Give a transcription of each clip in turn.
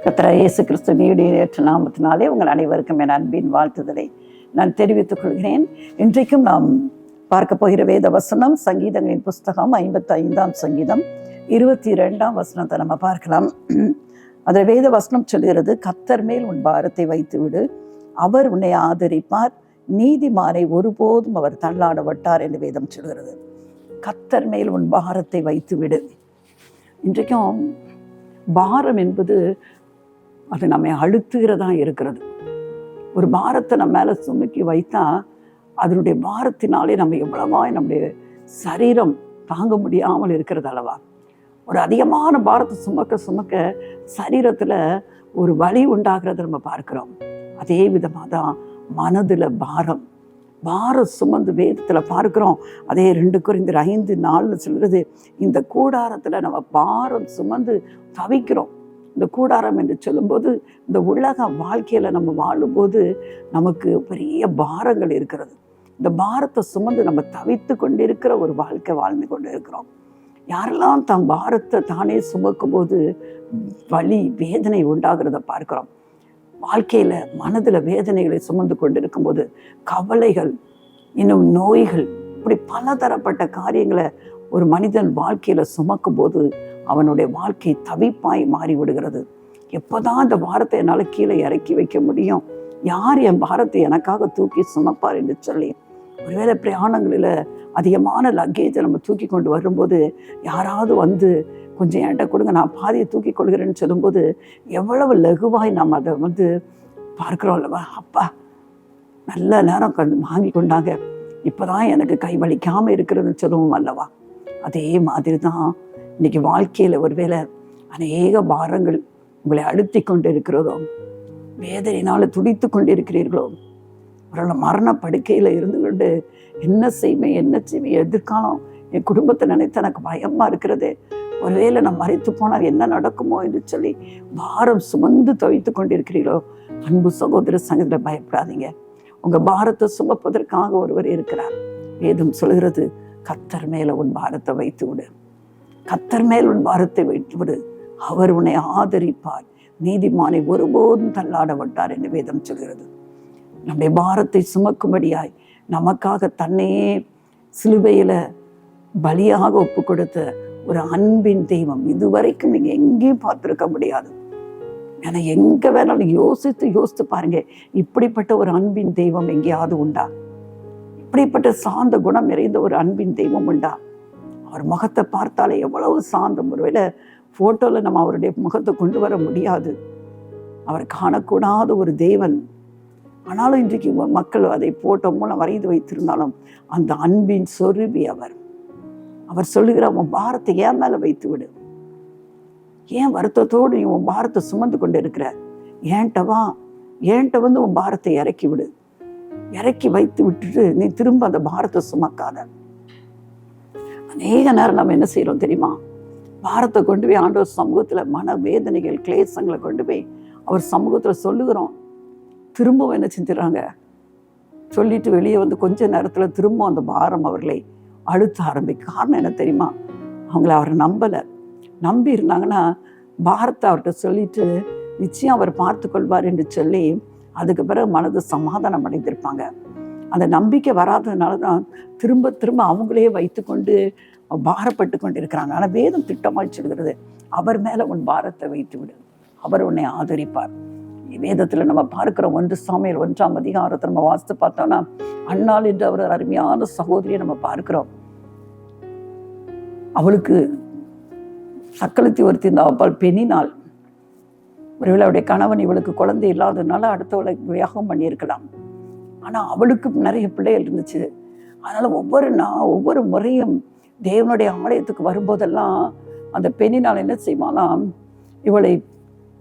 கர்த்தராகிய இயேசு கிறிஸ்து நீடியற்ற நாமத்தினாலே உங்கள் அனைவருக்கும் என் அன்பின் வாழ்த்துதலை நான் தெரிவித்துக் கொள்கிறேன். இன்றைக்கும் நாம் பார்க்க போகிற வேத வசனம் சங்கீதங்களின் புஸ்தகம் 55ஆம் சங்கீதம் 22ஆம் வசனத்தை நம்ம பார்க்கலாம். அதில் வேத வசனம் சொல்கிறது, கர்த்தர் மேல் உன் பாரத்தை வைத்து விடு, அவர் உன்னை ஆதரிப்பார், நீதிமானை ஒருபோதும் அவர் தள்ளாட விட்டார் என்று வேதம் சொல்கிறது. கர்த்தர் மேல் உன் பாரத்தை வைத்து விடு. இன்றைக்கும் பாரம் என்பது அது நம்மை அழுத்துகிறதா இருக்கிறது. ஒரு பாரத்தை நம்ம மேலே சுமக்கி வைத்தா அதனுடைய பாரத்தினாலே நம்ம எவ்வளவாய் நம்முடைய சரீரம் தாங்க முடியாமல் இருக்கிறது அல்லவா. ஒரு அதிகமான பாரத்தை சுமக்க சரீரத்தில் ஒரு வலி உண்டாகிறத நம்ம பார்க்கிறோம். அதே விதமாக தான் மனதில் பாரம் சுமந்து வேதத்தில் பார்க்கிறோம். அதே 2 கொரிந்தியர் 5:4 சொல்கிறது, இந்த கூடாரத்தில் நம்ம பாரம் சுமந்து தவிக்கிறோம். இந்த கூடாரம் என்று சொல்லும்போது இந்த உலக வாழ்க்கையில் நம்ம வாழும்போது நமக்கு பெரிய பாரங்கள் இருக்கிறது. இந்த பாரத்தை சுமந்து நம்ம தவித்து கொண்டிருக்கிற ஒரு வாழ்க்கை வாழ்ந்து கொண்டு இருக்கிறோம். யாரெல்லாம் தன் பாரத்தை தானே சுமக்கும் போது வலி வேதனை உண்டாகிறத பார்க்கிறோம். வாழ்க்கையில் மனதில் வேதனைகளை சுமந்து கொண்டு இருக்கும்போது கவலைகள், இன்னும் நோய்கள், இப்படி பலதரப்பட்ட காரியங்களை ஒரு மனிதன் வாழ்க்கையில் சுமக்கும் போது அவனுடைய வாழ்க்கை தவிப்பாய் மாறி விடுகிறது. எப்போதான் இந்த பாரத்தை என்னால் கீழே இறக்கி வைக்க முடியும், யார் என் பாரத்தை எனக்காக தூக்கி சுமப்பார் என்று சொல்லி ஒருவேளை பிரயாணங்களில் அதிகமான லக்கேஜை நம்ம தூக்கி கொண்டு வரும்போது யாராவது வந்து கொஞ்சம் என்கிட்ட கொடுங்க, நான் பாதியை தூக்கி கொள்கிறேன்னு சொல்லும்போது எவ்வளவு லகுவாய் நாம் அதை பார்க்குறோம் அல்லவா. அப்பா நல்ல நேரம் வாங்கி கொண்டாங்க, இப்போதான் எனக்கு கை வலிக்காமல் இருக்கிறதுன்னு சொல்லுவோம் அல்லவா. அதே மாதிரி தான் இன்னைக்கு வாழ்க்கையில் ஒருவேளை அநேக பாரங்கள் உங்களை அழுத்தி கொண்டு இருக்கிறதோ, வேதனையினால் துடித்து கொண்டு இருக்கிறீர்களோ, ஒரு மரண படுக்கையில் இருந்து கொண்டு என்ன செய்வேன் எதிர்காலம், என் குடும்பத்தை நினைத்து எனக்கு பயமாக இருக்கிறது, ஒருவேளை நான் மறைத்து போனால் என்ன நடக்குமோ என்று சொல்லி பாரம் சுமந்து தவித்து கொண்டிருக்கிறீர்களோ, அன்பு சகோதர சங்கத்தில் பயப்படாதீங்க. உங்கள் பாரத்தை சுமப்பதற்காக ஒருவர் இருக்கிறார். வேதம் சொல்கிறது, கர்த்தர் மேலே உன் பாரத்தை வைத்து விடு, கர்த்தர் மேல் உன் பாரத்தை வைத்து விடு, அவர் உன்னை ஆதரிப்பார், நீதிமானை ஒருபோதும் தள்ளாட விட்டார் என்று வேதம் சொல்கிறது. நம்முடைய பாரத்தை சுமக்கும்படியாய் நமக்காக தன்னையே சிலுவையில பலியாக ஒப்பு கொடுத்த ஒரு அன்பின் தெய்வம் இதுவரைக்கும் நீங்க எங்கேயும் பார்த்திருக்க முடியாது. ஏன்னா எங்க வேணாலும் யோசித்து பாருங்க, இப்படிப்பட்ட ஒரு அன்பின் தெய்வம் எங்கேயாவது உண்டா? இப்படிப்பட்ட சாந்த குணம் நிறைந்த ஒரு அன்பின் தெய்வம் உண்டா? அவர் முகத்தை பார்த்தாலே எவ்வளவு சாந்தம். ஒருவேளை போட்டோல நம்ம அவருடைய முகத்தை கொண்டு வர முடியாது, அவர் காணக்கூடாத ஒரு தேவன். ஆனாலும் இன்றைக்கு மக்கள் அதை போட்டோ மூலம் வரைந்து வைத்திருந்தாலும் அந்த அன்பின் சொருபி அவர் சொல்லுகிற, உன் பாரத்தை ஏன் மேல வைத்து விடு, ஏன் வருத்தத்தோடு நீ உன் பாரத்தை சுமந்து கொண்டு இருக்கிற, ஏன்ட்ட வந்து உன் பாரத்தை இறக்கி விடு, இறக்கி வைத்து விட்டுட்டு நீ திரும்ப அந்த பாரத்தை சுமக்காத. அநேக நேரம் நம்ம என்ன செய்யறோம் தெரியுமா, பாரத்தை கொண்டு போய் ஆண்டவர் சமூகத்துல மன வேதனைகள் கிளேசங்களை கொண்டு போய் அவர் சமூகத்துல சொல்லுகிறோம். திரும்பவும் என்ன செஞ்சிடறாங்க, சொல்லிட்டு வெளியே வந்து கொஞ்ச நேரத்துல திரும்ப அந்த பாரம் அவர்களை அழுத்த ஆரம்பிக்கும். காரணம் என்ன தெரியுமா, அவங்கள அவரை நம்பி இருந்தாங்கன்னா பாரத்தை அவர்கிட்ட சொல்லிட்டு நிச்சயம் அவர் பார்த்து கொள்வார் என்று சொல்லி அதுக்கு பிறகு மனது சமாதானம் அடைந்திருப்பாங்க. அந்த நம்பிக்கை வராததுனால தான் திரும்ப அவங்களே வைத்து கொண்டு பாரப்பட்டு கொண்டு இருக்கிறாங்க. ஆனால் வேதம் திட்டமாய் சொல்கிறது, அவர் மேல உன் பாரத்தை வைத்து விடு, அவர் உன்னை ஆதரிப்பார். வேதத்துல நம்ம பார்க்கிறோம், 1 சாமுவேல் 1ஆம் அதிகாரத்தை நம்ம வாசித்து பார்த்தோம்னா, அன்னாள் என்று அவர் அருமையான சகோதரியை நம்ம பார்க்கிறோம். அவளுக்கு சக்களத்தி ஒருத்தி இந்த அவள் பெண்ணினாள். ஒருவேளை அவருடைய கணவன் இவளுக்கு குழந்தை இல்லாததுனால அடுத்தவளை விவாகம் பண்ணியிருக்கலாம். ஆனா அவளுக்கு நிறைய பிள்ளைகள் இருந்துச்சு. அதனால ஒவ்வொரு முறையும் தேவனுடைய ஆலயத்துக்கு வரும்போதெல்லாம் அந்த பெண்ணினால் என்ன செய்வாலாம், இவளை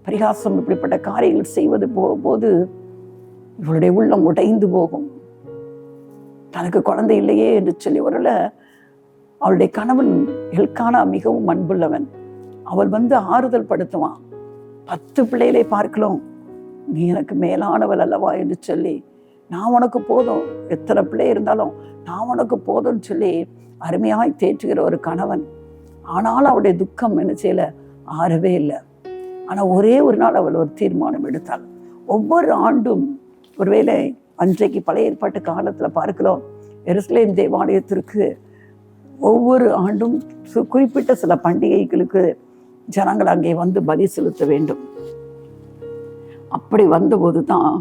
பரிகாசம் இப்படிப்பட்ட காரியங்கள் செய்வது போது இவளுடைய உள்ளம் உடைந்து போகும். தனக்கு குழந்தை இல்லையே என்று சொல்லி ஒருவேளை அவளுடைய கணவன் எல்கானா மிகவும் அன்புள்ளவன், அவள் வந்து ஆறுதல் படுத்துவான். 10 பிள்ளைகளை பார்க்கலாம், நீ எனக்கு மேலானவள் அல்லவா என்று சொல்லி, நான் உனக்கு போதும், எத்தனை பிள்ளை இருந்தாலும் நான் உனக்கு போதும்னு சொல்லி அருமையாய் தேற்றுகிற ஒரு கணவன். ஆனாலும் அவருடைய துக்கம் என்ன செய்யல, ஆறவே இல்லை. ஆனால் ஒரே ஒரு நாள் அவள் ஒரு தீர்மானம் எடுத்தாள். ஒவ்வொரு ஆண்டும், ஒருவேளை அன்றைக்கு பழைய ஏற்பாட்டு காலத்தில் பார்க்கிறோம், எருசலேம் தேவாலயத்திற்கு ஒவ்வொரு ஆண்டும் குறிப்பிட்ட சில பண்டிகைகளுக்கு ஜனங்கள் அங்கே வந்து பலி செலுத்த வேண்டும். அப்படி வந்தபோது தான்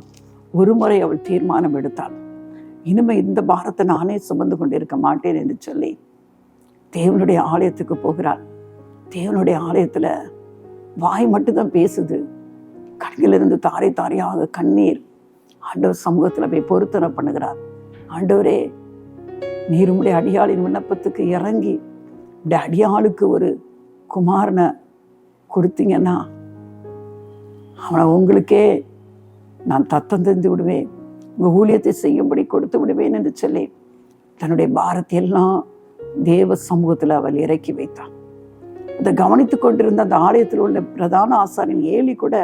ஒரு முறை அவள் தீர்மானம் எடுத்தாள், இனிமே இந்த பாரத்தை நானே சுமந்து கொண்டிருக்க மாட்டேன் என்று சொல்லி தேவனுடைய ஆலயத்துக்கு போகிறாள். தேவனுடைய ஆலயத்தில் வாய் மட்டும்தான் பேசுது, கண்ணிலிருந்து தாரை தாரையாக கண்ணீர் ஆண்டவர் சமூகத்தில் போய் பொருத்தனை பண்ணுகிறார். ஆண்டவரே, நீர் உம்முடைய அடியாளின் விண்ணப்பத்துக்கு இறங்கி இந்த அடியாளுக்கு ஒரு குமாரனை கொடுத்தீங்கன்னா அவனை உங்களுக்கே நான் தத்தம் தந்து விடுவேன், உங்கள் ஊழியத்தை செய்யும்படி கொடுத்து விடுவேன் என்று சொல்லி தன்னுடைய பாரத்தை எல்லாம் தேவ சமூகத்தில் அவள் இறக்கி வைத்தாள். அதை கவனித்து கொண்டிருந்த அந்த ஆலயத்தில் உள்ள பிரதான ஆசாரின் ஏலி கூட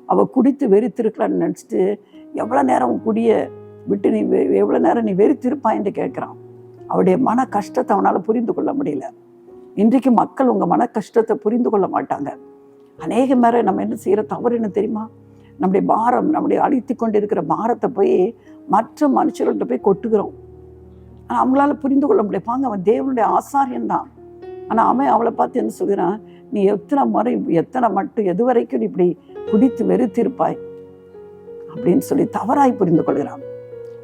அவள் குடித்து வெறித்திருக்கலான்னு நினச்சிட்டு, எவ்வளோ நேரம் குடிய விட்டு நீ எவ்வளோ நேரம் நீ வெறித்திருப்பாய் என்று கேட்குறான். அவருடைய மன கஷ்டத்தை அவனால் புரிந்து கொள்ள முடியல. இன்றைக்கு மக்கள் உங்கள் மன கஷ்டத்தை புரிந்து கொள்ள மாட்டாங்க. அநேக மேரை நம்ம என்ன செய்கிற தவறு என்ன தெரியுமா? நம்முடைய பாரம், நம்முடைய அழித்து கொண்டு இருக்கிற பாரத்தை போய் மற்ற மனுஷர்கள்ட்ட போய் கொட்டுகிறோம். ஆனால் அவங்களால புரிந்து கொள்ள முடியாது. பாங்க, அவன் தேவனுடைய ஆசாரியன் தான். ஆனால் அவன் அவளை பார்த்து என்ன சொல்கிறான், நீ எத்தனை முறை எத்தனை மட்டும் எது வரைக்கும் நீ இப்படி குடித்து வெறுத்திருப்பாய் அப்படின்னு சொல்லி தவறாய் புரிந்து கொள்கிறான்.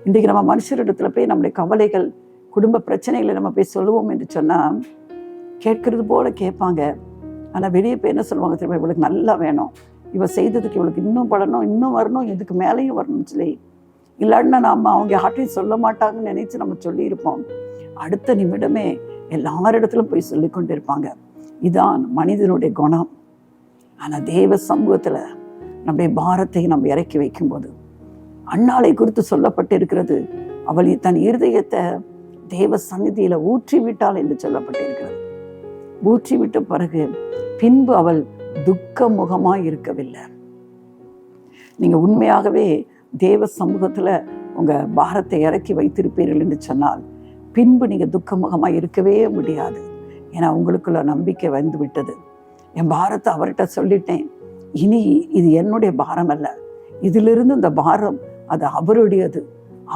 இன்றைக்கு நம்ம மனுஷரிடத்துல போய் நம்முடைய கவலைகள், குடும்ப பிரச்சனைகளை நம்ம போய் சொல்லுவோம் என்று சொன்னால் கேட்கறது போல கேட்பாங்க. ஆனால் வெளியே போய் என்ன சொல்லுவாங்க தெரியுமா, இவளுக்கு நல்லா வேணும், இவள் செய்ததுக்கு இவளுக்கு இன்னும் படணும், இன்னும் வரணும், இதுக்கு மேலேயும் வரணும்னு சொல்லி. இல்லாட்டினா நம்ம அவங்க யார்ட்டையும் சொல்ல மாட்டாங்கன்னு நினைச்சு நம்ம சொல்லியிருப்போம். அடுத்த நிமிடமே எல்லாரிடத்திலும் போய் சொல்லி கொண்டு இருப்பாங்க. இதான் மனிதனுடைய குணம். ஆனால் தேவ சமூகத்தில் நம்முடைய பாரத்தை நம்ம இறக்கி வைக்கும்போது, அன்னாளை குறித்து சொல்லப்பட்டு இருக்கிறது, அவள் தன் இருதயத்தை தேவ சந்நிதியில ஊற்றி விட்டாள் என்று சொல்லப்பட்டு இருக்கிறது. ஊற்றி விட்ட பிறகு பின்பு அவள் துக்க முகமாய் இருக்கவில்லை. நீங்க உண்மையாகவே தேவ சமூகத்துல உங்க பாரத்தை இறக்கி வைத்திருப்பீர்கள் என்று சொன்னால் பின்பு நீங்க துக்க முகமாய் இருக்கவே முடியாது. ஏன்னா உங்களுக்குள்ள நம்பிக்கை வந்து விட்டது. என் பாரத்தை அவர்கிட்ட சொல்லிட்டேன், இனி இது என்னுடைய பாரம் அல்ல, இதிலிருந்து இந்த பாரம் அது அவருடையது,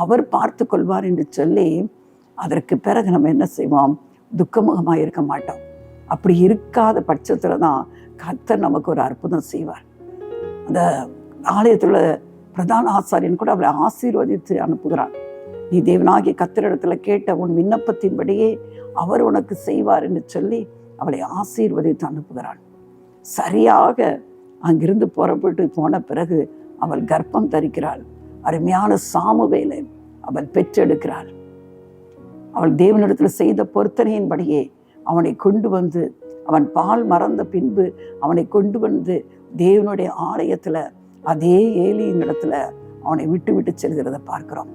அவர் பார்த்து கொள்வார் என்று சொல்லி அதற்கு பிறகு நம்ம என்ன செய்வோம், துக்கமுகமாக இருக்க மாட்டோம். அப்படி இருக்காத பட்சத்தில் தான் கர்த்தர் நமக்கு ஒரு அற்புதம் செய்வார். அந்த ஆலயத்தில் பிரதான ஆசாரியன் கூட அவளை ஆசீர்வதித்து அனுப்புகிறான். நீ தேவனாகிய கர்த்தரிடத்தில் கேட்ட உன் விண்ணப்பத்தின்படியே அவர் உனக்கு செய்வார் என்று சொல்லி அவளை ஆசீர்வதித்து அனுப்புகிறான். சரியாக அங்கிருந்து புறப்பட்டு போன பிறகு அவள் கர்ப்பம் தரிக்கிறாள். அருமையான சாமுவேலை அவள் பெற்றெடுக்கிறாள். அவள் தேவனிடத்தில் செய்த பொருத்தனையின்படியே அவனை கொண்டு வந்து, அவன் பால் மறந்த பின்பு அவனை கொண்டு வந்து தேவனுடைய ஆலயத்தில் அதே ஏலியின் இடத்துல அவனை விட்டு விட்டு செல்கிறத பார்க்கிறோம்.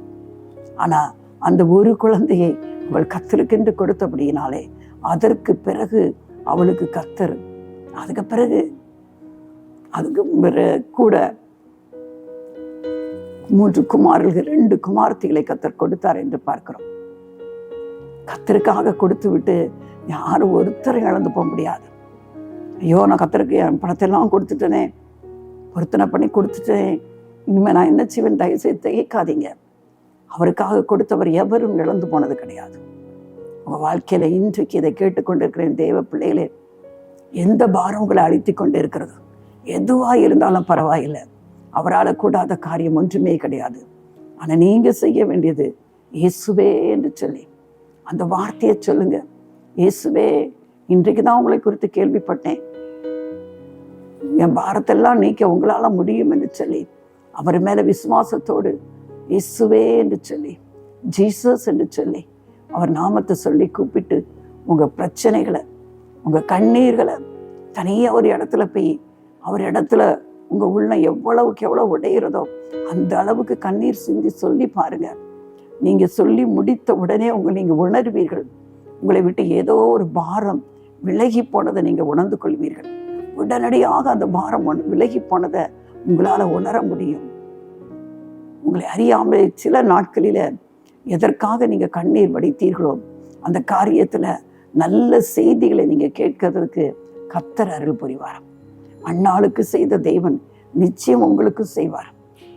ஆனால் அந்த ஒரு குழந்தையை அவள் கர்த்தருக்கென்று கொடுத்தபடியினாலே அதற்கு பிறகு அவளுக்கு கர்த்தர் அதுக்கு பிறகு கூட 3 குமாரர்கள் 2 குமார்த்திகளை கர்த்தர் கொடுத்தார் என்று பார்க்கிறோம். கர்த்தருக்காக கொடுத்து விட்டு யாரும் ஒருத்தரை இழந்து போக முடியாது. ஐயோ, நான் கர்த்தருக்கு என் பணத்தெல்லாம் கொடுத்துட்டேனே, பொருத்தனை பண்ணி கொடுத்துட்டேன், இனிமேல் நான் என்ன செய்வேன், தயவுசெய்து திகைக்காதீங்க. அவருக்காக கொடுத்தவர் எவரும் இழந்து போனது கிடையாது. உங்கள் வாழ்க்கையில இன்றைக்கு இதை கேட்டுக்கொண்டிருக்கிறேன் தேவ பிள்ளைகளே, எந்த பாரம் உங்களை அழித்து கொண்டு இருக்கிறது, எதுவாக இருந்தாலும் பரவாயில்லை, அவரால் கூடாத காரியம் ஒன்றுமே கிடையாது. ஆனால் நீங்க செய்ய வேண்டியது இயேசுவே என்று சொல்லி அந்த வார்த்தையை சொல்லுங்க. இயேசுவே, இன்றைக்கு தான் உங்களை குறித்து கேள்விப்பட்டேன், என் பாரத்தெல்லாம் நீக்க உங்களால முடியும் என்று சொல்லி அவர் மேல விசுவாசத்தோடு இயேசுவே என்று சொல்லி, ஜீசஸ் என்று சொல்லி அவர் நாமத்தை சொல்லி கூப்பிட்டு உங்க பிரச்சனைகளை, உங்க கண்ணீர்களை தனியாக ஒரு இடத்துல போய் அவர் இடத்துல உங்க உள்ளம் எவ்வளவுக்கு எவ்வளவு உடையிறதோ அந்த அளவுக்கு கண்ணீர் சிந்தி சொல்லி பாருங்க. நீங்க சொல்லி முடித்த உடனே நீங்க உணர்வீர்கள், உங்களை விட்டு ஏதோ ஒரு பாரம் விலகி போனதை நீங்க உணர்ந்து கொள்வீர்கள். உடனடியாக அந்த பாரம் விலகி போனதை உங்களால உணர முடியும். உங்களை அறியாமல் சில நாட்களில எதற்காக நீங்க கண்ணீர் வடித்தீர்களோ அந்த காரியத்துல நல்ல செய்திகளை நீங்க கேட்கறதுக்கு கர்த்தர் அருள் புரிவார். அன்னாளுக்கு செய்த தேவன் நிச்சயம் உங்களுக்கும் செய்வார்.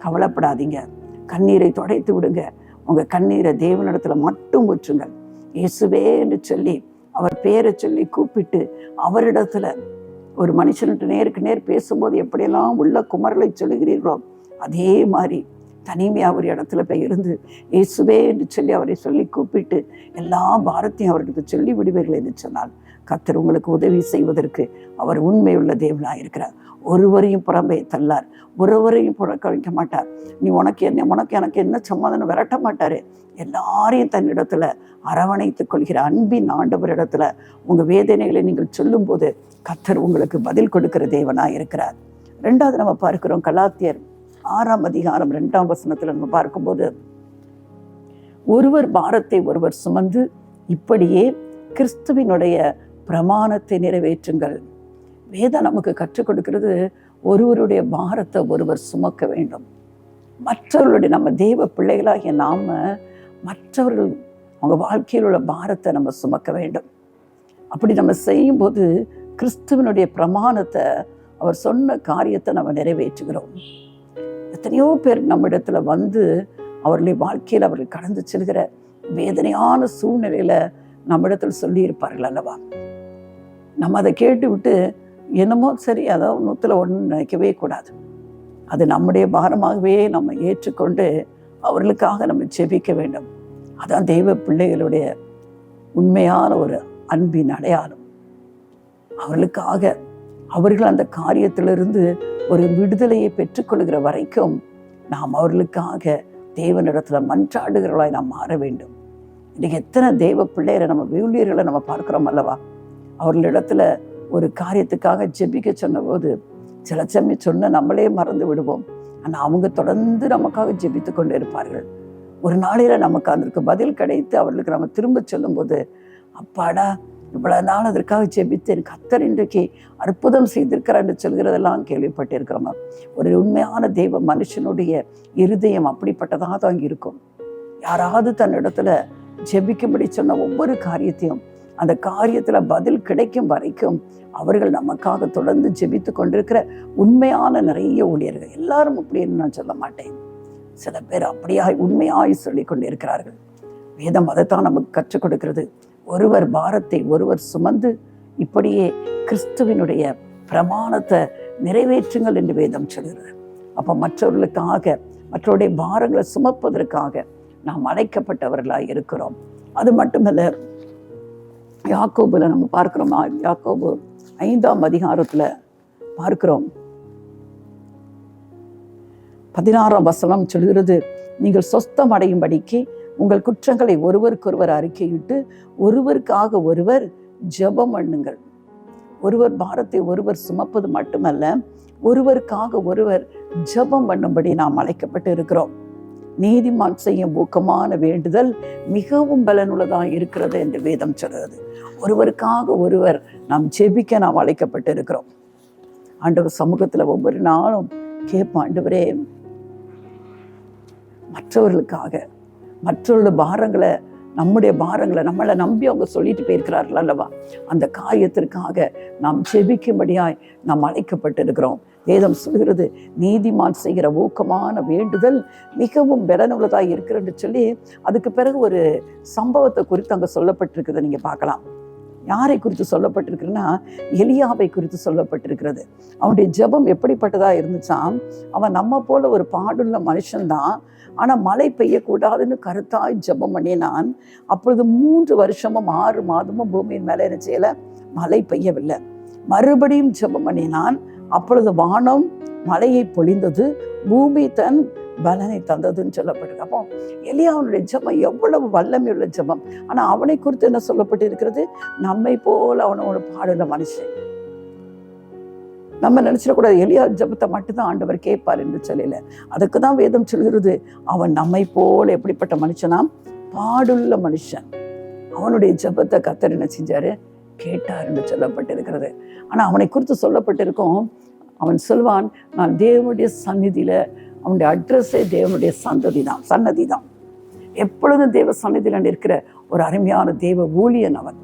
கவலைப்படாதீங்க. கண்ணீரை துடைத்து விடுங்க. உங்க கண்ணீரை தேவனிடத்துல மட்டும் ஊற்றுங்கள். இயேசுவே என்று சொல்லி அவர் பேரை சொல்லி கூப்பிட்டு அவரிடத்துல ஒரு மனுஷன்ட்டு நேருக்கு நேர் பேசும்போது எப்படியெல்லாம் உள்ள குமரலை சொல்லுகிறீர்களோ அதே மாதிரி தனிமையாக ஒரு இடத்துல போய் இருந்து இயேசுவே என்று சொல்லி அவரை சொல்லி கூப்பிட்டு எல்லா பாரத்தையும் அவருக்கு சொல்லி விடுவீர்கள் என்று சொன்னால் கர்த்தர் உங்களுக்கு உதவி செய்வதற்கு அவர் உண்மையுள்ள தேவனாக இருக்கிறார். ஒருவரையும் புறம்பே தள்ளார், ஒருவரையும் புறக்கணிக்க மாட்டார். நீ உனக்கு எனக்கு என்ன சமாதானம் விரட்ட மாட்டாரு. எல்லாரையும் தன்னிடத்துல அரவணைத்துக் கொள்கிற அன்பின் ஆண்டவரிடத்துல உங்க வேதனைகளை நீங்கள் சொல்லும் போது கர்த்தர் உங்களுக்கு பதில் கொடுக்கிற தேவனாக இருக்கிறார். ரெண்டாவது நம்ம பார்க்கிறோம், கலாத்தியர் 6ஆம் அதிகாரம் 2ஆம் வசனத்துல நம்ம பார்க்கும்போது, ஒருவர் பாரத்தை ஒருவர் சுமந்து இப்படியே கிறிஸ்துவினுடைய பிரமாணத்தை நிறைவேற்றுங்கள். வேதம் நமக்கு கற்றுக் கொடுக்கிறது, ஒருவருடைய பாரத்தை ஒருவர் சுமக்க வேண்டும். மற்றவர்களுடைய, நம்ம தேவ பிள்ளைகளாகிய நாம மற்றவர்கள் அவங்க வாழ்க்கையில் உள்ள பாரத்தை நம்ம சுமக்க வேண்டும். அப்படி நம்ம செய்யும்போது கிறிஸ்துவனுடைய பிரமாணத்தை, அவர் சொன்ன காரியத்தை நம்ம நிறைவேற்றுகிறோம். எத்தனையோ பேர் நம்ம இடத்துல வந்து அவர்களுடைய வாழ்க்கையில் அவர்கள் கடந்து செல்கிற வேதனையான சூழ்நிலையில நம்ம இடத்துல சொல்லி இருப்பார்கள் அல்லவா. நம்ம அதை கேட்டு விட்டு என்னமோ சரி அதாவது 100 நினைக்கவே கூடாது. அது நம்முடைய பாரமாகவே நம்ம ஏற்றுக்கொண்டு அவர்களுக்காக நம்ம ஜெபிக்க வேண்டும். அதான் தெய்வ பிள்ளைகளுடைய உண்மையான ஒரு அன்பின் அடையாளம். அவர்களுக்காக அவர்கள் அந்த காரியத்திலிருந்து ஒரு விடுதலையை பெற்றுக்கொள்கிற வரைக்கும் நாம் அவர்களுக்காக தேவனிடத்துல மன்றாடுகிறவர்களாய் நாம் மாற வேண்டும். இன்னைக்கு எத்தனை தெய்வ பிள்ளைகளை நம்ம ஊழியர்களை நம்ம பார்க்கிறோம் அல்லவா. அவர்களிடத்துல ஒரு காரியத்துக்காக ஜெபிக்க சொன்ன போது சில சமயம் சொன்ன நம்மளே மறந்து விடுவோம். ஆனால் அவங்க தொடர்ந்து நமக்காக ஜெபித்து கொண்டு இருப்பார்கள். ஒரு நாளையில நமக்கு அதற்கு பதில் கிடைத்து அவர்களுக்கு நம்ம திரும்ப சொல்லும் போது, அப்பாடா இவ்வளவு நாள் அதற்காக ஜெபித்தேன், கர்த்தர் இன்றைக்கு அற்புதம் செய்திருக்கிறார் என்று சொல்கிறதெல்லாம் கேள்விப்பட்டிருக்கிறோமா. ஒரு உண்மையான தெய்வ மனுஷனுடைய இருதயம் அப்படிப்பட்டதாக தான் இருக்கும். யாராவது தன்னிடத்துல ஜெபிக்கும்படி சொன்ன ஒவ்வொரு காரியத்தையும் அந்த காரியத்துல பதில் கிடைக்கும் வரைக்கும் அவர்கள் நமக்காக தொடர்ந்து ஜெபித்து கொண்டிருக்கிற உண்மையான நிறைய ஊழியர்கள். எல்லாரும் அப்படின்னு நான் சொல்ல மாட்டேன். சில பேர் அப்படியாய் உண்மையாய் சொல்லி கொண்டிருக்கிறார்கள். வேதம் அதைத்தான் நமக்கு கற்றுக் கொடுக்கிறது. ஒருவர் பாரத்தை ஒருவர் சுமந்து இப்படியே கிறிஸ்துவினுடைய பிரமாணத்தை நிறைவேற்றுங்கள் என்று வேதம் சொல்கிறது. அப்ப மற்றவர்களுக்காக, மற்றவருடைய பாரங்களை சுமப்பதற்காக நாம் அழைக்கப்பட்டவர்களாய் இருக்கிறோம். அது மட்டுமல்ல, யாக்கோபுல நம்ம பார்க்கிறோம். யாக்கோபு 5ஆம் அதிகாரத்துல பார்க்கிறோம், 16ஆம் வசனம் சொல்கிறது, நீங்கள் சொஸ்தம் அடையும்படிக்கு உங்கள் குற்றங்களை ஒருவருக்கொருவர் அறிக்கையிட்டு ஒருவருக்காக ஒருவர் ஜெபம் பண்ணுங்கள். ஒருவர் பாரத்தை ஒருவர் சுமப்பது மட்டுமல்ல, ஒருவருக்காக ஒருவர் ஜெபம் பண்ணும்படி நாம் அழைக்கப்பட்டு இருக்கிறோம். நீதிமான் செய்யும் ஊக்கமான வேண்டுதல் மிகவும் பலனுள்ளதாக இருக்கிறது என்று வேதம் சொல்கிறது. ஒருவருக்காக ஒருவர் நாம் ஜெபிக்க நாம் அழைக்கப்பட்டு இருக்கிறோம். ஆண்டவர் சமூகத்துல ஒவ்வொரு நாளும் கேட்போம், ஆண்டவரே மற்றவர்களுக்காக, மற்றவர்களோட பாரங்களை, நம்முடைய பாரங்களை நம்மளை நம்பி அவங்க சொல்லிட்டு போயிருக்கிறார்கள் அல்லவா, அந்த காரியத்திற்காக நாம் ஜெபிக்கும்படியாய் நாம் அழைக்கப்பட்டு இருக்கிறோம். வேதம் சொல்கிறது, நீதிமான் செய்கிற ஊக்கமான வேண்டுதல் மிகவும் பலனுள்ளதாக இருக்கிறது சொல்லி அதுக்கு பிறகு ஒரு சம்பவத்தை குறித்து அங்கே சொல்லப்பட்டிருக்கிறத நீங்க பார்க்கலாம். யாரை குறித்து சொல்லப்பட்டிருக்குன்னா, எலியாவை குறித்து சொல்லப்பட்டிருக்கிறது. அவனுடைய ஜெபம் எப்படிப்பட்டதா இருந்துச்சாம், அவன் நம்ம போல ஒரு பாடுள்ள மனுஷன்தான், ஆனா மழை பெய்யக்கூடாதுன்னு கருத்தாய் ஜெபம் பண்ணினான். அப்பொழுது 3 வருஷமும் 6 மாதமும் பூமியின் மேல என்ன செய்யல, மழை பெய்யவில்லை. மறுபடியும் ஜெபம் பண்ணினான். அப்பொழுது வானம் மழையை பொழிந்தது, பூமி தன் பலனை தந்ததுன்னு சொல்லப்பட்டிருக்கு. அப்போ எலியாவுடைய ஜெபம் எவ்வளவு வல்லமையுள்ள ஜெபம். ஆனா அவனை குறித்து என்ன சொல்லப்பட்டு இருக்கிறது, நம்மை போல அவனோட பாடுள்ள மனுஷன். நம்ம நினைச்சிடக்கூடாது எலியா ஜெபத்தை மட்டும்தான் ஆண்டவர் கேட்பார் என்று சொல்லல. அதுக்குதான் வேதம் சொல்கிறது, அவன் நம்மை போல எப்படிப்பட்ட மனுஷனாம், பாடுள்ள மனுஷன். அவனுடைய ஜெபத்தை கர்த்தர் என்ன செஞ்சாரு, கேட்டார் என்று சொல்லப்பட்டிருக்கிறது. ஆனா அவனை குறித்து சொல்லப்பட்டிருக்கும், அவன் சொல்வான், நான் தேவனுடைய சந்நிதியில, அவனுடைய அட்ரஸே தேவனுடைய சன்னதி தான். எப்பொழுதும் தேவ சந்நிதியில இருக்கிற ஒரு அருமையான தேவ ஊழியன் அவன்.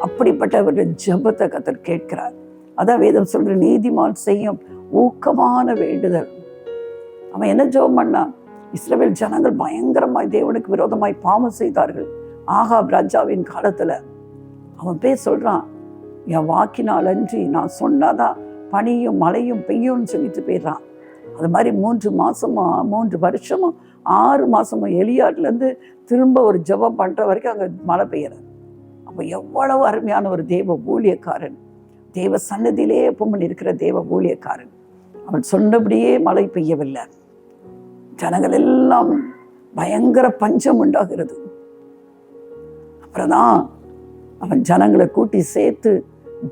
அப்படிப்பட்ட அவருடைய ஜெபத்தை கர்த்தர் கேட்கிறார். அதான் வேதம் சொல்ற, நீதிமான் செய்யும் ஊக்கமான வேண்டுதல். அவன் என்ன ஜெபம் பண்ணான்? இஸ்ரவேல் ஜனங்கள் பயங்கரமாய் தேவனுக்கு விரோதமாய் பாவம் செய்தார்கள். ஆகாப் ராஜாவின் காலத்துல அவன் பேர் சொல்றான், என் வாக்கினால் அன்றி நான் சொன்னாதான் பனியும் மழையும் பெய்யும்னு சொல்லிட்டு போயிடுறான். அது மாதிரி 3 வருஷமும் 6 மாசமும் எலியாட்லேருந்து திரும்ப ஒரு ஜெபம் பண்ற வரைக்கும் அங்கே மழை பெய்யறது. அப்போ எவ்வளவு அருமையான ஒரு தேவ ஊழியக்காரன், தேவ சன்னதியிலே எப்பவும் இருக்கிற தேவ ஊழியக்காரன். அவன் சொன்னபடியே மழை பெய்யவில்லை. ஜனங்கள் எல்லாம் பயங்கர பஞ்சம் உண்டாகிறது. அப்புறம்தான் அவன் ஜனங்களை கூட்டி சேர்த்து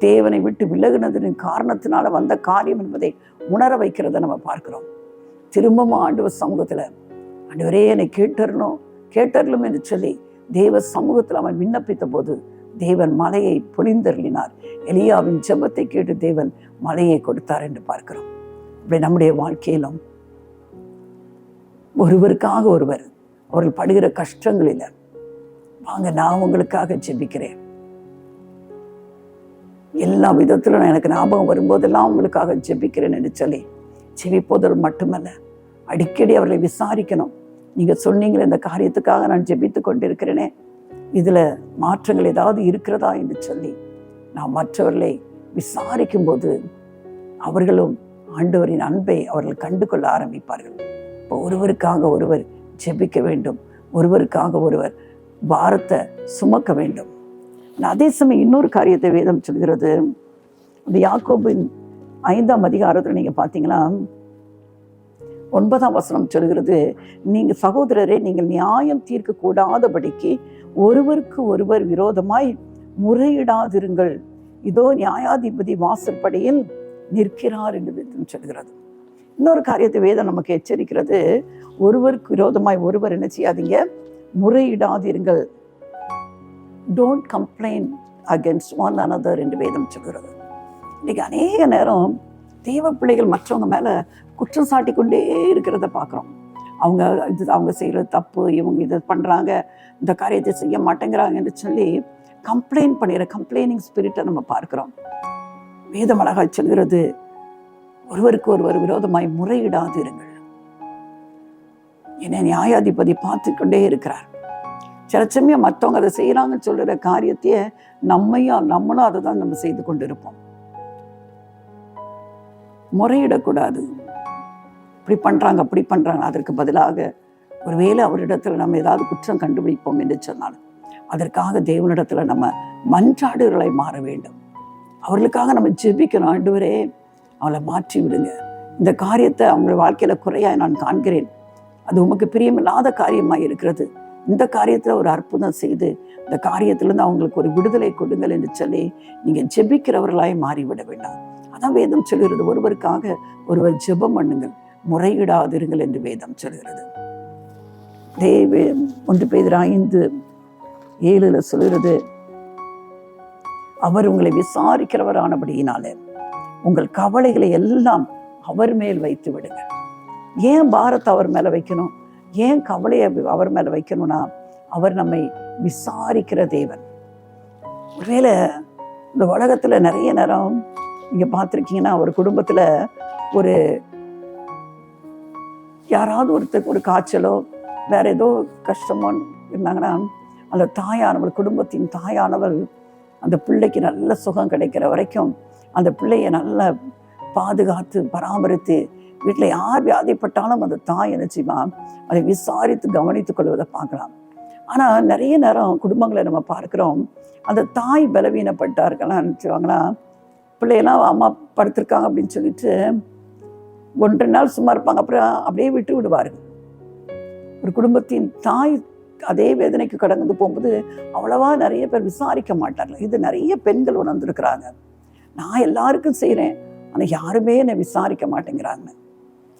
தேவனை விட்டு விலகுனதின் காரணத்தினால வந்த காரியம் என்பதை உணர வைக்கிறத நம்ம பார்க்கிறோம். திரும்பவும் ஆண்டவர் சமூகத்துல, ஆண்டவரே என்னை கேட்டறலும் என்று சொல்லி தேவ சமூகத்தில் அவன் விண்ணப்பித்த போது தேவன் மலையை பொழிந்தருளினார். எலியாவின் ஜெபத்தை கேட்டு தேவன் மலையை கொடுத்தார் என்று பார்க்கிறோம். அப்படி நம்முடைய வாழ்க்கையிலும் ஒருவருக்காக ஒருவர் அவர்கள் படுகிற கஷ்டங்களில், வாங்க நான் உங்களுக்காக ஜெபிக்கிறேன், எல்லா விதத்திலும் எனக்கு ஞாபகம் வரும்போதெல்லாம் உங்களுக்காக ஜெபிக்கிறேன் என்று சொல்லி ஜெபிப்போதல் மட்டுமல்ல, அடிக்கடி அவர்களை விசாரிக்கணும். நீங்க சொன்னீங்களே இந்த காரியத்துக்காக நான் ஜெபித்து கொண்டிருக்கிறேனே, இதுல மாற்றங்கள் ஏதாவது இருக்கிறதா என்று சொல்லி நான் மற்றவர்களை விசாரிக்கும் போது அவர்களும் ஆண்டவரின் அன்பை அவர்கள் கண்டு கொள்ள ஆரம்பிப்பார்கள். இப்போ ஒருவருக்காக ஒருவர் ஜெபிக்க வேண்டும், ஒருவருக்காக ஒருவர் பாரத்தை சுமக்க வேண்டும். அதே சமயம் இன்னொரு காரியத்தை வேதம் சொல்கிறது. இந்த யாக்கோபின் 5ஆம் அதிகாரத்தில் நீங்க பார்த்தீங்கன்னா 9ஆம் வசனம் சொல்கிறது, நீங்க சகோதரரே, நீங்கள் நியாயம் தீர்க்க கூடாதபடிக்கு ஒருவருக்கு ஒருவர் விரோதமாய் முறையிடாதிருங்கள், இதோ நியாயாதிபதி வாசற்படியில் நிற்கிறார் என்று வேதம் சொல்கிறது. இன்னொரு காரியத்தை வேதம் நமக்கு எச்சரிக்கிறது, ஒருவருக்கு விரோதமாய் ஒருவர் என்ன செய்யாதீங்க, முறையிடாதிருங்கள். Don't complain against one another என்று வேதம் சொல்கிறது. இன்னைக்கு அநேக நேரம் தேவ பிள்ளைகள் மற்றவங்க மேல குற்றம் சாட்டி கொண்டே இருக்கிறத பார்க்குறோம். அவங்க செய்யறது தப்பு, இவங்க இதை பண்றாங்க, இந்த காரியத்தை செய்ய மாட்டேங்கிறாங்க என்று சொல்லி கம்ப்ளைனிங் ஸ்பிரிட்டை நம்ம பார்க்கிறோம். வேதம் அழகாய் சொல்கிறது, ஒருவருக்கு ஒருவர் விரோதமாய் முறையிடாதிருங்கள். என்ன நியாயாதிபதி பார்த்து கொண்டே இருக்கிறார். சில சமயம் மற்றவங்க அதை செய்யறாங்கன்னு சொல்ற காரியத்தையே நம்மளும் அதை தான் நம்ம செய்து கொண்டு இருப்போம். முறையிடக்கூடாது. இப்படி பண்றாங்க அப்படி பண்றாங்க, அதற்கு பதிலாக ஒருவேளை அவரிடத்துல நம்ம ஏதாவது குற்றம் கண்டுபிடிப்போம் என்று சொன்னாலும் அதற்காக தேவனிடத்துல நம்ம மன்றாடுகளை மாற வேண்டும். அவர்களுக்காக நம்ம ஜெபிக்கணும். ஆண்டவரே அவளை மாற்றி விடுங்க, இந்த காரியத்தை அவங்க வாழ்க்கையில குறையாய் நான் காண்கிறேன், அது உமக்கு பிரியமில்லாத காரியமாய் இருக்கிறது, இந்த காரியத்துல ஒரு அற்புதம் செய்து இந்த காரியத்திலிருந்து அவங்களுக்கு ஒரு விடுதலை கொடுங்கள் என்று சொல்லி நீங்க ஜெபிக்கிறவர்களாய் மாறிவிட வேண்டாம். அதான் வேதம் சொல்கிறது, ஒருவருக்காக ஒருவர் ஜெபம் பண்ணுங்கள், முறையிடாதிருங்கள் என்று வேதம் சொல்கிறது. 1 பேதுரு 5:7 சொல்கிறது, அவர் உங்களை விசாரிக்கிறவரானபடியினாலே உங்கள் கவலைகளை எல்லாம் அவர் மேல் வைத்து விடுங்கள். ஏன் பாரத்தை அவர் மேல வைக்கணும், ஏன் கவலையை அவர் மேல வைக்கணும்னா, அவர் நம்மை விசாரிக்கிற தேவன். ஒருவேளை இந்த உலகத்துல நிறைய நேரம் நீங்க பார்த்துருக்கீங்கன்னா, ஒரு குடும்பத்துல யாராவது ஒருத்தருக்கு ஒரு காய்ச்சலோ வேற ஏதோ கஷ்டமோ இருந்தாங்கன்னா, அந்த தாயானவள், குடும்பத்தின் தாயானவள் அந்த பிள்ளைக்கு நல்ல சுகம் கிடைக்கிற வரைக்கும் அந்த பிள்ளையை நல்லா பாதுகாத்து பராமரித்து, வீட்டில் யார் வியாதிப்பட்டாலும் அந்த தாய் என்ன செய்வான், அதை விசாரித்து கவனித்துக் கொள்வதை பார்க்கலாம். ஆனால் நிறைய நேரம் குடும்பங்களை நம்ம பார்க்கிறோம், அந்த தாய் பலவீனப்பட்டார்கள்லாம் நினச்சிவாங்களா, பிள்ளையெல்லாம் அம்மா படுத்திருக்காங்க அப்படின்னு சொல்லிட்டு 1-2 நாள் சும்மா இருப்பாங்க, அப்புறம் அப்படியே விட்டு விடுவார்கள். ஒரு குடும்பத்தின் தாய் அதே வேதனைக்கு கடந்து போகும்போது அவ்வளவா நிறைய பேர் விசாரிக்க மாட்டார்கள். இது நிறைய பெண்கள் உணர்ந்திருக்கிறாங்க. நான் எல்லாருக்கும் செய்கிறேன், ஆனால் யாருமே என்னை விசாரிக்க மாட்டேங்கிறாங்க.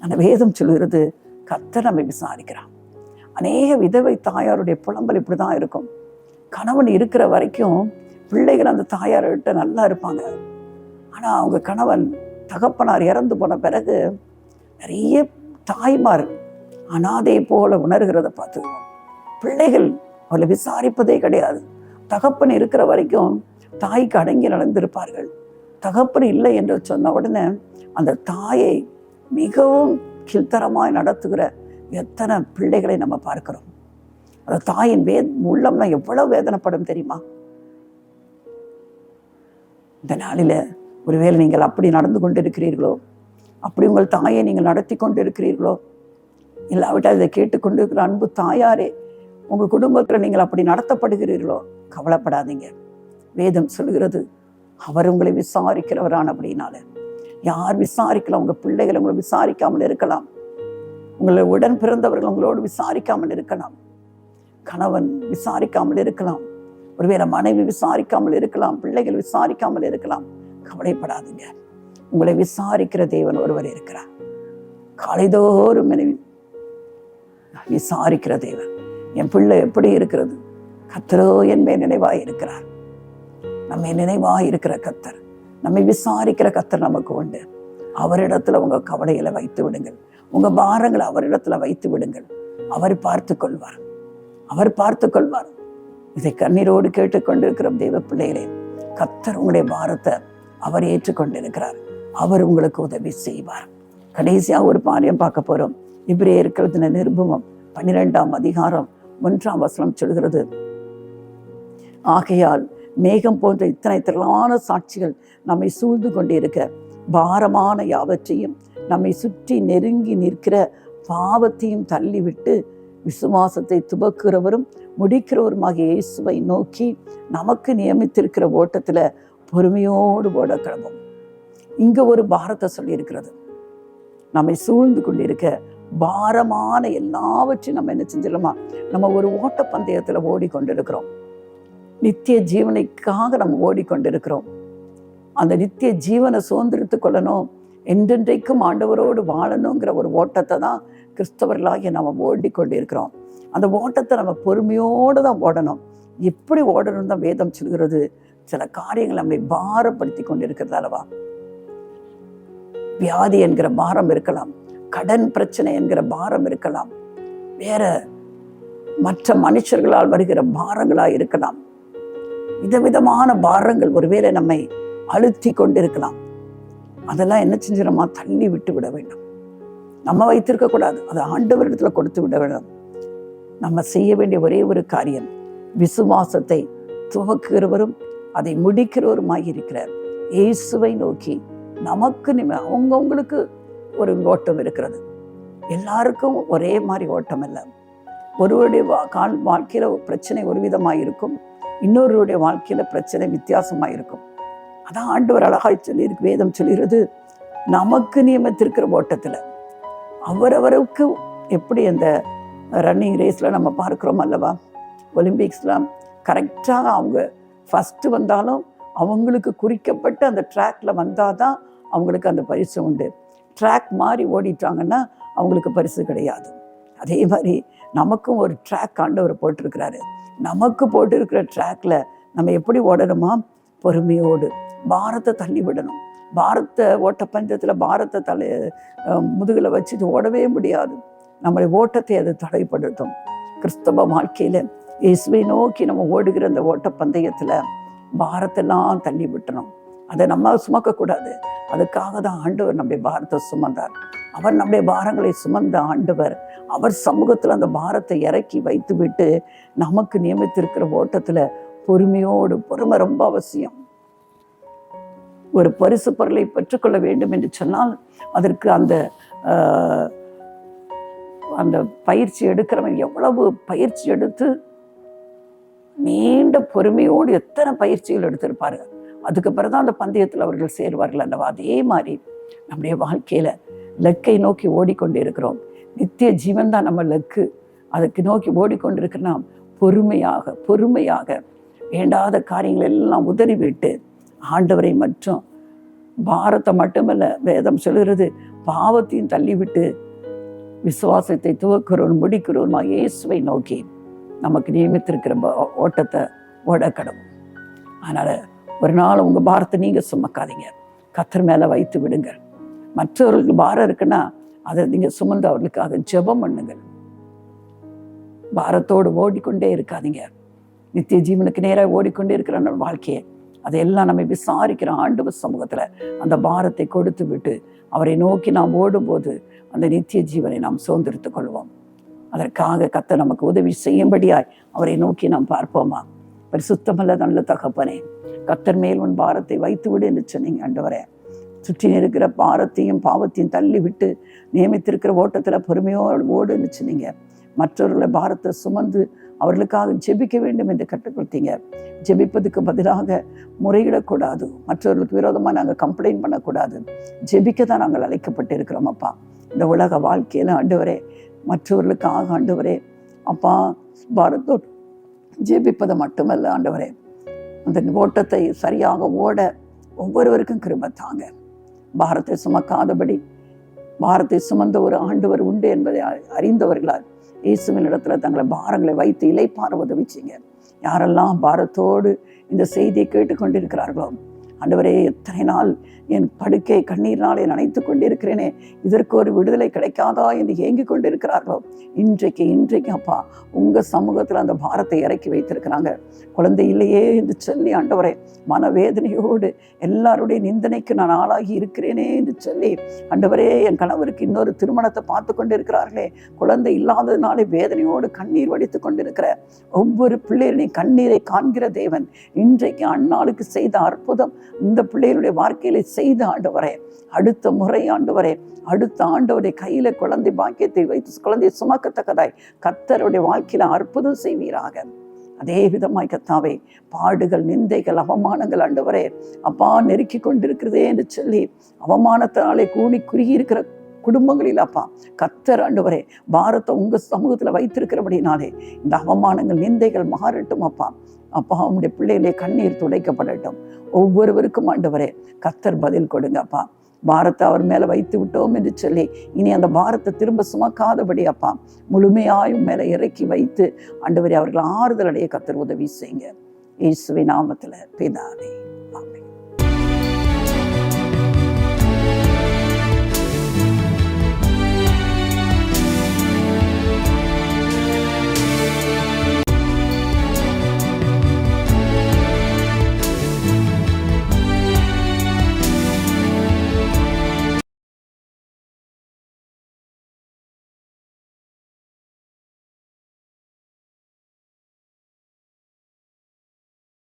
அந்த வேதம் சொல்கிறது, கர்த்தர் நம்மை விசாரிக்கிறான். அநேக விதவை தாயாருடைய புலம்பல் இப்படிதான் இருக்கும். கணவன் இருக்கிற வரைக்கும் பிள்ளைகள் அந்த தாயார்கிட்ட நல்லா இருப்பாங்க. ஆனால் அவங்க கணவன் தகப்பனார் இறந்து போன பிறகு நிறைய தாய்மார் அனாதை போல உணர்கிறத பார்த்துக்குவோம். பிள்ளைகள் அவளை விசாரிப்பதே கிடையாது. தகப்பன் இருக்கிற வரைக்கும் தாய்க்கு அடங்கி நடந்திருப்பார்கள். தகப்பன் இல்லை என்று சொன்ன உடனே அந்த தாயை மிகவும் கீழ்த்தரமாய் நடத்துகிற எத்தனை பிள்ளைகளை நம்ம பார்க்கிறோம். அந்த தாயின் உள்ளம்னா எவ்வளவு வேதனைப்படும் தெரியுமா? இந்த நாளில ஒருவேளை நீங்கள் அப்படி நடந்து கொண்டிருக்கிறீர்களோ, அப்படி உங்கள் தாயை நீங்கள் நடத்தி கொண்டு இருக்கிறீர்களோ, இல்லாவிட்டால் இதை கேட்டுக்கொண்டு இருக்கிற அன்பு தாயாரே, உங்கள் குடும்பத்தில் நீங்கள் அப்படி நடத்தப்படுகிறீர்களோ, கவலைப்படாதீங்க. வேதம் சொல்கிறது, அவர் உங்களை விசாரிக்கிறவரான அப்படின்னால. யார் விசாரிக்கலாம்? உங்கள் பிள்ளைகள் உங்களை விசாரிக்காமல் இருக்கலாம், உங்களை உடன் பிறந்தவர்கள் உங்களோடு விசாரிக்காமல் இருக்கலாம், கணவன் விசாரிக்காமல் இருக்கலாம், ஒருவேளை மனைவி விசாரிக்காமல் இருக்கலாம், பிள்ளைகள் விசாரிக்காமல் இருக்கலாம். கவலைப்படாதீங்க. உங்களை விசாரிக்கிற தேவன் ஒருவர் இருக்கிறார். காலைதோறும் விசாரிக்கிற தேவன். என் பிள்ளை எப்படி இருக்கிறது? கர்த்தரோ என் மேல் நினைவாய் இருக்கிறார். நம்மை நினைவாய் இருக்கிற கர்த்தர், நம்மை விசாரிக்கிற கர்த்தர் நமக்கு உண்டு. அவரிடத்துல உங்க கவலைகளை வைத்து விடுங்கள், உங்க பாரங்களை அவரிடத்துல வைத்து விடுங்கள். அவர் பார்த்து கொள்வார், அவர் பார்த்து கொள்வார். இதை கண்ணீரோடு கேட்டுக்கொண்டிருக்கிற தெய்வ பிள்ளைகளே, கர்த்தர் உங்களுடைய பாரத்தை அவர் ஏற்றுக்கொண்டிருக்கிறார். அவர் உங்களுக்கு உதவி செய்வார். கடைசியா ஒரு காரியம் பார்க்க போறோம். எபிரேயர் நிருபம் 12ஆம் அதிகாரம் 1ஆம் வசனம் சொல்கிறது, ஆகையால் மேகம் போன்ற இத்தனை திரளான சாட்சிகள் நம்மை சூழ்ந்து கொண்டிருக்க, பாரமான யாவற்றையும் நம்மை சுற்றி நெருங்கி நிற்கிற பாவத்தையும் தள்ளிவிட்டு, விசுவாசத்தை துவக்குறவரும் முடிக்கிறவருமாகிய இயேசுவை நோக்கி நமக்கு நியமித்திருக்கிற ஓட்டத்துல பொறுமையோடு ஓட கிளம்பும். இங்க ஒரு பாரத்தை சொல்லி இருக்கிறது. நம்மை சூழ்ந்து கொண்டிருக்க பாரமான எல்லாவற்றையும் நம்ம என்ன செஞ்சிடலாமா? நம்ம ஒரு ஓட்ட பந்தயத்துல ஓடிக்கொண்டிருக்கிறோம். நித்திய ஜீவனைக்காக நம்ம ஓடிக்கொண்டிருக்கிறோம். அந்த நித்திய ஜீவனை சுதந்திரித்து கொள்ளணும், என்றென்றைக்கும் ஆண்டவரோடு வாழணுங்கிற ஒரு ஓட்டத்தை தான் கிறிஸ்தவர்களாகிய நம்ம ஓடிக்கொண்டிருக்கிறோம். அந்த ஓட்டத்தை நம்ம பொறுமையோடு தான் ஓடணும். எப்படி ஓடணும் தான் வேதம் சொல்கிறது. சில காரியங்கள் நம்மை பாரப்படுத்தி கொண்டிருக்கிறது அல்லவா? வியாதி என்கிற பாரம் இருக்கலாம், கடன் பிரச்சனை என்கிற பாரம் இருக்கலாம், வேற மற்ற மனுஷர்களால் வருகிற பாரங்களா இருக்கலாம். விதவிதமான பாரங்கள் ஒருவேளை நம்மை அழுத்தி கொண்டிருக்கலாம். அதெல்லாம் என்ன செஞ்சிடமா? தள்ளி விட்டு விட வேண்டும். நம்ம வைத்திருக்க கூடாது, அதை ஆண்டவரிடத்துல கொடுத்து விட வேண்டும். நம்ம செய்ய வேண்டிய ஒரே ஒரு காரியம், விசுவாசத்தை துவக்குகிறவரும் அதை முடிக்கிறவருமாய் இருக்கிற இயேசுவை நோக்கி நமக்கு அவங்கவுங்களுக்கு ஒரு ஓட்டம் இருக்கிறது. எல்லாருக்கும் ஒரே மாதிரி ஓட்டம் இல்லை. ஒருவருடைய வாழ்க்கையில பிரச்சனை ஒரு விதமாக இருக்கும், இன்னொருவருடைய வாழ்க்கையில பிரச்சனை வித்தியாசமாக இருக்கும். அதான் ஆண்டவர் அழகாய் சொல்லியிருக்கு. வேதம் சொல்கிறது, நமக்கு நியமித்திருக்கிற ஓட்டத்துல அவரவருக்கு எப்படி அந்த ரன்னிங் ரேஸ்ல நம்ம பார்க்கிறோம் அல்லவா? ஒலிம்பிக்ஸ்ல கரெக்டாக அவங்க ஃபர்ஸ்ட் வந்தாலும் அவங்களுக்கு குறிக்கப்பட்ட அந்த ட்ராக்ல வந்தாதான் அவங்களுக்கு அந்த பரிசு உண்டு. ட்ராக் மாதிரி ஓடிட்டாங்கன்னா அவங்களுக்கு பரிசு கிடையாது. அதே மாதிரி நமக்கும் ஒரு ட்ராக் ஆண்டவர் போட்டிருக்கிறாரு. நமக்கு போட்டிருக்கிற ட்ராக்ல நம்ம எப்படி ஓடணுமா? பொறுமையோடு பாரத்தை தள்ளி விடணும். பாரத்தை ஓட்ட பந்தயத்துல பாரத்தை முதுகுல வச்சுட்டு ஓடவே முடியாது. நம்மளுடைய ஓட்டத்தை அது தடைப்படுத்தும். கிறிஸ்தவ வாழ்க்கையில இயேசுவை நோக்கி நம்ம ஓடுகிற அந்த ஓட்ட பந்தயத்துல பாரத்தெல்லாம் தள்ளி விட்டணும். அதை நம்ம சுமக்க கூடாது. அதுக்காக தான் ஆண்டவர் நம்முடைய பாரத்தை சுமந்தார். அவர் நம்முடைய பாரங்களை சுமந்த ஆண்டவர். அவர் சமூகத்துல அந்த பாரத்தை இறக்கி வைத்து விட்டு நமக்கு நியமித்திருக்கிற ஓட்டத்துல பொறுமையோடு, பொறுமை ரொம்ப அவசியம். ஒரு பரிசு பொருளை பெற்றுக்கொள்ள வேண்டும் என்று சொன்னால் அதற்கு அந்த பயிற்சி எடுக்கிறவன் எவ்வளவு பயிற்சி எடுத்து நீண்ட பொறுமையோடு எத்தனை பயிற்சிகள் எடுத்திருப்பாரு. அதுக்கு பிறகுதான் அந்த பந்தயத்தில் அவர்கள் சேருவார்கள் அல்லவா? அதே மாதிரி நம்முடைய வாழ்க்கையில லக்கை நோக்கி ஓடிக்கொண்டு இருக்கிறோம். நித்திய ஜீவன் தான் நம்ம லக்கு. அதுக்கு நோக்கி ஓடிக்கொண்டிருக்கிற நாம் பொறுமையாக வேண்டாத காரியங்கள் எல்லாம் உதறிவிட்டு ஆண்டவரை மற்றும் பாரத்தை மட்டுமல்ல, வேதம் சொல்கிறது, பாவத்தையும் தள்ளிவிட்டு விசுவாசத்தை துவக்கிறோம் முடிக்கிறோமா இயேசுவை நோக்கி நமக்கு நியமித்திருக்கிற ஓட்டத்தை ஓடக்கணும். அதனால ஒரு நாள் உங்க பாரத்தை நீங்க சுமக்காதீங்க, கர்த்தர் மேல வைத்து விடுங்கள். மற்றவர்களுக்கு பாரம் இருக்குன்னா அதை நீங்க சுமந்து அவர்களுக்காக ஜெபம் பண்ணுங்கள். பாரத்தோடு ஓடிக்கொண்டே இருக்காதீங்க. நித்திய ஜீவனுக்கு நேராக ஓடிக்கொண்டே இருக்கிற வாழ்க்கையை அதையெல்லாம் நம்ம விசாரிக்கிற ஆண்டவர் சமூகத்துல அந்த பாரத்தை கொடுத்து விட்டு அவரை நோக்கி நாம் ஓடும்போது அந்த நித்திய ஜீவனை நாம் சுதந்திரித்துக் கொள்வோம். அதற்காக கர்த்தர் நமக்கு உதவி செய்யும்படியாய் அவரை நோக்கி நாம் பார்ப்போமா? பரிசுத்தமல்ல நல்ல தகப்பனே, கர்த்தர் மேல் உன் பாரத்தை வைத்து விடு என்று சொன்னீங்க ஆண்டவரே. சுற்றி இருக்கிற பாரத்தையும் பாவத்தையும் தள்ளி விட்டு நியமித்திருக்கிற ஓட்டத்துல பொறுமையோடு ஓடுன்னு சொன்னீங்க. மற்றவர்களை பாரத்தை சுமந்து அவர்களுக்காக ஜெபிக்க வேண்டும் என்று கற்றுக் கொடுத்தீங்க. ஜெபிப்பதுக்கு பதிலாக முறையிடக்கூடாது, மற்றவர்களுக்கு விரோதமாக நாங்கள் கம்ப்ளைண்ட் பண்ணக்கூடாது, ஜெபிக்க தான் நாங்கள் அழைக்கப்பட்டு இருக்கிறோம் அப்பா. இந்த உலக வாழ்க்கையில ஆண்டவரே, மற்றவர்களுக்காக ஆண்டவரே அப்பா பாரத்தோடு ஜெபிப்பது மட்டுமல்ல ஆண்டவரே, அந்த ஓட்டத்தை சரியாக ஓட ஒவ்வொருவருக்கும் கிருபை தாங்க. பாரத்தை சுமக்காதபடி பாரத்தை சுமந்த ஒரு ஆண்டவர் உண்டு என்பதை அறிந்தவர்களால் இயேசுவின் இடத்துல தங்களை பாரங்களை வைத்து இளைப்பாற உதவிச்சிங்க. யாரெல்லாம் பாரத்தோடு இந்த செய்தியை கேட்டுக்கொண்டிருக்கிறார்களோ ஆண்டவரே, எத்தனை நாள் என் படுக்கை கண்ணீர்னாலே நனைத்து கொண்டிருக்கிறேனே, இதற்கு ஒரு விடுதலை கிடைக்காதா என்று ஏங்கி கொண்டிருக்கிறார்களோ, இன்றைக்கு அப்பா உங்க சமூகத்தில் அந்த பாரத்தை இறக்கி வைத்திருக்கிறாங்க. குழந்தை இல்லையே என்று சொல்லி ஆண்டவரே மனவேதனையோடு எல்லாருடைய நிந்தனைக்கு நான் ஆளாகி இருக்கிறேனே என்று சொல்லி ஆண்டவரே, என் கணவருக்கு இன்னொரு திருமணத்தை பார்த்து கொண்டிருக்கிறார்களே, குழந்தை இல்லாததுனாலே வேதனையோடு கண்ணீர் வடித்து கொண்டிருக்கிற ஒவ்வொரு பிள்ளைகளின் கண்ணீரை காண்கிற தேவன் இன்றைக்கு அந்நாளுக்கு செய்த அற்புதம் இந்த பிள்ளைகளுடைய வாழ்க்கையில செய்த ஆண்டவரே, அடுத்த முறை ஆண்டவரே, அடுத்த ஆண்டவருடைய கையில குழந்தை பாக்கியத்தை வைத்து குழந்தையை சுமக்கத்தக்கதாய் கர்த்தருடைய வாழ்க்கையில அற்புதம் செய்வீராக. அதே விதமாய் கர்த்தாவே, பாடுகள் நிந்தைகள் அவமானங்கள் ஆண்டவரே அப்பா நெருக்கி கொண்டிருக்கிறதே என்று சொல்லி அவமானத்தினாலே கூடி குறுகி இருக்கிற குடும்பங்களில் அப்பா கர்த்தர் ஆண்டவரே பாரத்தை உங்க சமூகத்துல வைத்திருக்கிறபடினாலே இந்த அவமானங்கள் நிந்தைகள் மாறட்டும் அப்பா. அப்பா உங்களுடைய பிள்ளைகளே கண்ணீர் துடைக்கப்படட்டும். ஒவ்வொருவருக்கும் ஆண்டவரே கர்த்தர் பதில் கொடுங்க அப்பா. பாரத்தை அவர் மேல வைத்து விட்டோம் என்று சொல்லி இனி அந்த பாரத்தை திரும்ப சுமக்காதபடி அப்பா முழுமையாயும் மேல இறக்கி வைத்து ஆண்டவரே அவர்கள் ஆறுதல் அடைய கர்த்தர் உதவி செய்யுங்க. இயேசுவின் நாமத்துல பிதாவே, ஆமென்.